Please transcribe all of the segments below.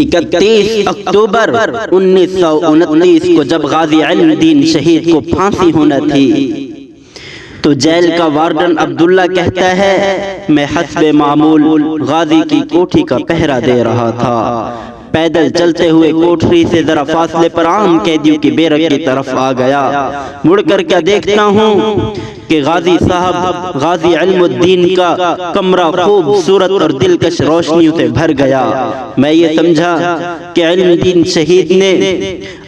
31 اکتوبر 1929 کو جب غازی علم الدین شہید کو پھانسی ہونا تھی تو جیل کا وارڈن عبداللہ کہتا ہے میں حسب معمول غازی کی کوٹھی کا پہرا دے رہا تھا، پیدل چلتے ہوئے کوٹھی سے ذرا فاصلے پر عام قیدیوں کی بیرک کی طرف آ گیا، مڑ کر کیا دیکھتا ہوں کہ غازی صاحب غازی علم الدین کا کمرہ خوبصورت اور دلکش روشنیوں سے بھر گیا۔ میں یہ سمجھا کہ علم الدین شہید نے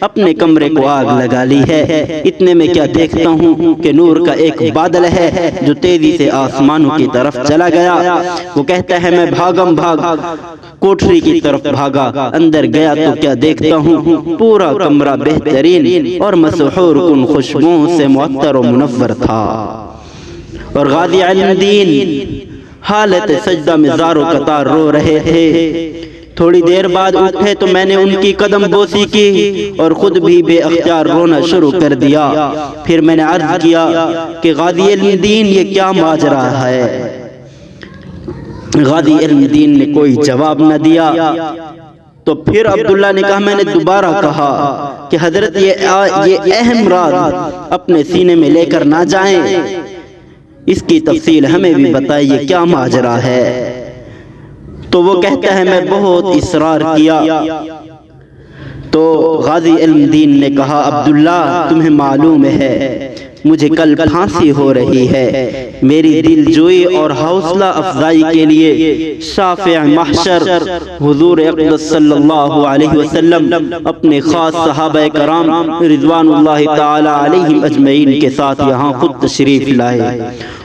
اپنے کمرے کو آگ لگا لی ہے۔ اتنے میں کیا دیکھتا ہوں کہ نور کا ایک بادل ہے جو تیزی سے آسمانوں کی طرف چلا گیا۔ وہ کہتا ہے میں بھاگم بھاگ کوٹھی کی طرف بھاگا، اندر گیا تو کیا دیکھتا ہوں پورا کمرہ بہترین اور مسحور کن خوشبوؤں سے معطر و منور تھا، اور غازی علم الدین حالت سجدہ میں زارو قطار رو رہے تھے۔ تھوڑی دیر بعد اٹھے تو میں نے ان کی قدم بوسی کی اور خود بھی بے اختیار رونا شروع کر دیا۔ پھر میں نے عرض کیا کہ غازی علم الدین یہ کیا ماجرا ہے؟ غازی علم الدین نے کوئی جواب نہ دیا۔ تو پھر عبداللہ نے کہا، میں نے دوبارہ کہا کہ حضرت یہ اہم راز اپنے سینے میں لے کر نہ جائیں، اس کی تفصیل ہمیں بھی بتائیے، کیا ماجرا ہے؟ تو وہ کہتا ہے میں بہت اصرار کیا تو غازی علم الدین نے کہا عبداللہ تمہیں معلوم ہے مجھے کل پھانسی ہو رہی ہے، میری دل جوئی اور حوصلہ افزائی کے لیے شافع محشر حضور اقدس صلی اللہ علیہ وسلم اپنے خاص صحابہ کرام رضوان اللہ تعالی علیہم اجمعین کے ساتھ یہاں خود تشریف لائے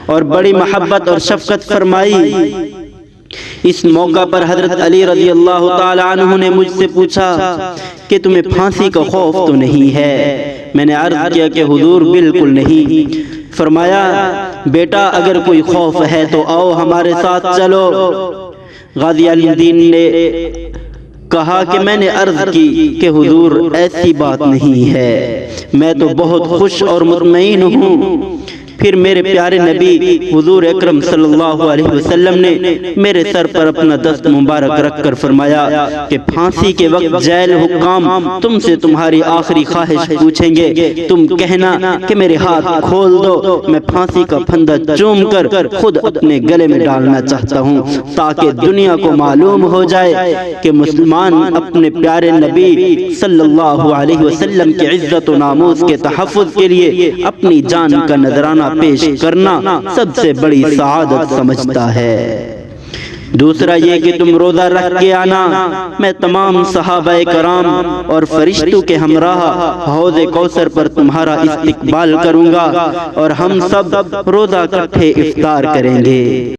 اور بڑی محبت اور شفقت فرمائی۔ اس موقع پر حضرت علی رضی اللہ تعالی عنہ نے مجھ سے پوچھا کہ تمہیں پھانسی کا خوف تو نہیں ہے؟ میں نے عرض کیا کہ حضور بالکل نہیں۔ فرمایا بیٹا اگر کوئی خوف ہے تو آؤ ہمارے ساتھ چلو۔ غازی علم الدین نے کہا کہ میں نے عرض کی کہ حضور ایسی بات نہیں ہے، میں تو بہت خوش اور مطمئن ہوں۔ پھر میرے پیارے نبی حضور اکرم صلی اللہ علیہ وسلم نے میرے سر پر اپنا دست مبارک رکھ کر فرمایا کہ پھانسی کے وقت جیل حکام تم سے تمہاری آخری خواہش پوچھیں گے، تم کہنا کہ میرے ہاتھ کھول دو، میں پھانسی کا پھندا چوم کر خود اپنے گلے میں ڈالنا چاہتا ہوں تاکہ دنیا کو معلوم ہو جائے کہ مسلمان اپنے پیارے نبی صلی اللہ علیہ وسلم کی عزت و ناموس کے تحفظ کے لیے اپنی جان کا نذرانہ پیش کرنا سب سے بڑی سعادت سمجھتا ہے۔ دوسرا یہ کہ تم روزہ رکھ کے آنا، میں تمام صحابہ کرام اور فرشتوں کے ہمراہ حوض کوثر پر تمہارا استقبال کروں گا اور ہم سب روزہ اکٹھے افطار کریں گے۔